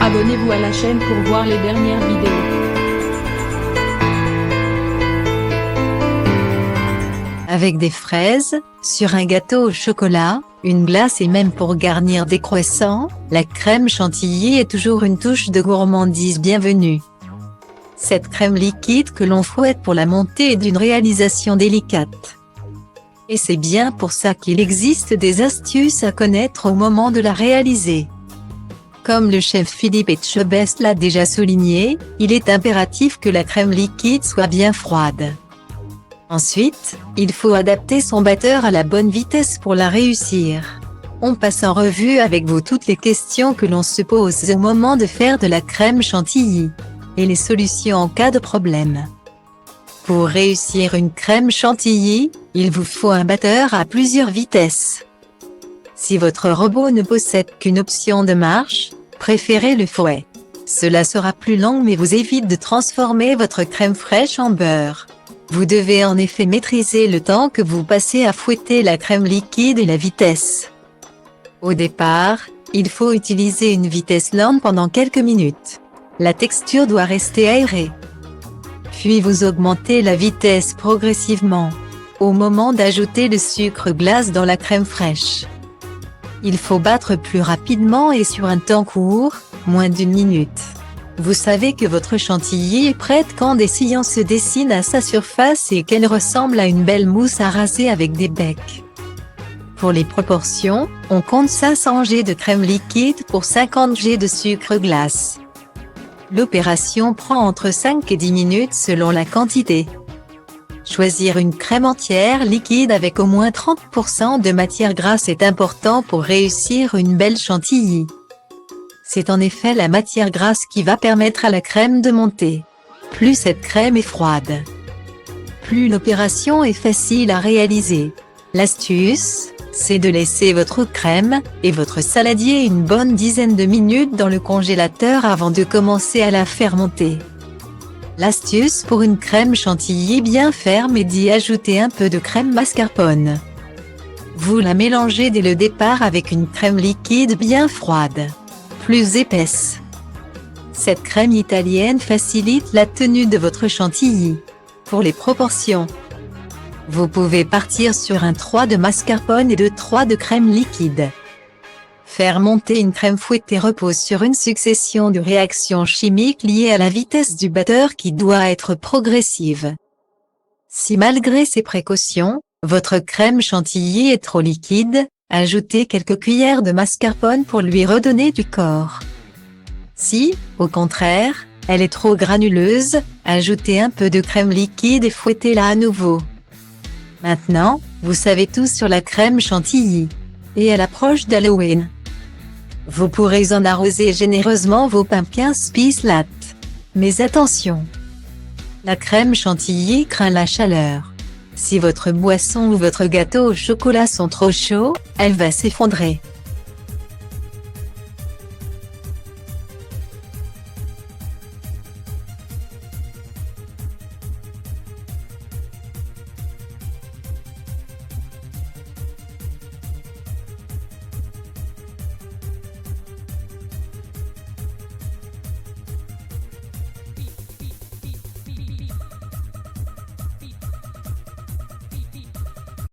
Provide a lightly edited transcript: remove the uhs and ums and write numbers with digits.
Abonnez-vous à la chaîne pour voir les dernières vidéos. Avec des fraises, sur un gâteau au chocolat, une glace et même pour garnir des croissants, la crème chantilly est toujours une touche de gourmandise bienvenue. Cette crème liquide que l'on fouette pour la montée est d'une réalisation délicate. Et c'est bien pour ça qu'il existe des astuces à connaître au moment de la réaliser. Comme le chef Philippe Etchebest l'a déjà souligné, il est impératif que la crème liquide soit bien froide. Ensuite, il faut adapter son batteur à la bonne vitesse pour la réussir. On passe en revue avec vous toutes les questions que l'on se pose au moment de faire de la crème chantilly, et les solutions en cas de problème. Pour réussir une crème chantilly, il vous faut un batteur à plusieurs vitesses. Si votre robot ne possède qu'une option de marche, préférez le fouet. Cela sera plus lent mais vous évite de transformer votre crème fraîche en beurre. Vous devez en effet maîtriser le temps que vous passez à fouetter la crème liquide et la vitesse. Au départ, il faut utiliser une vitesse lente pendant quelques minutes. La texture doit rester aérée. Puis vous augmentez la vitesse progressivement, au moment d'ajouter le sucre glace dans la crème fraîche. Il faut battre plus rapidement et sur un temps court, moins d'une minute. Vous savez que votre chantilly est prête quand des sillons se dessinent à sa surface et qu'elle ressemble à une belle mousse à raser avec des becs. Pour les proportions, on compte 500 g de crème liquide pour 50 g de sucre glace. L'opération prend entre 5 et 10 minutes selon la quantité. Choisir une crème entière liquide avec au moins 30% de matière grasse est important pour réussir une belle chantilly. C'est en effet la matière grasse qui va permettre à la crème de monter. Plus cette crème est froide, plus l'opération est facile à réaliser. L'astuce, c'est de laisser votre crème et votre saladier une bonne dizaine de minutes dans le congélateur avant de commencer à la faire monter. L'astuce pour une crème chantilly bien ferme est d'y ajouter un peu de crème mascarpone. Vous la mélangez dès le départ avec une crème liquide bien froide, plus épaisse. Cette crème italienne facilite la tenue de votre chantilly. Pour les proportions, vous pouvez partir sur un 3 de mascarpone et 2-3 de crème liquide. Faire monter une crème fouettée repose sur une succession de réactions chimiques liées à la vitesse du batteur qui doit être progressive. Si malgré ces précautions, votre crème chantilly est trop liquide, ajoutez quelques cuillères de mascarpone pour lui redonner du corps. Si, au contraire, elle est trop granuleuse, ajoutez un peu de crème liquide et fouettez-la à nouveau. Maintenant, vous savez tout sur la crème chantilly. Et à l'approche d'Halloween, vous pourrez en arroser généreusement vos pumpkin spice latte. Mais attention! La crème chantilly craint la chaleur. Si votre boisson ou votre gâteau au chocolat sont trop chauds, elle va s'effondrer.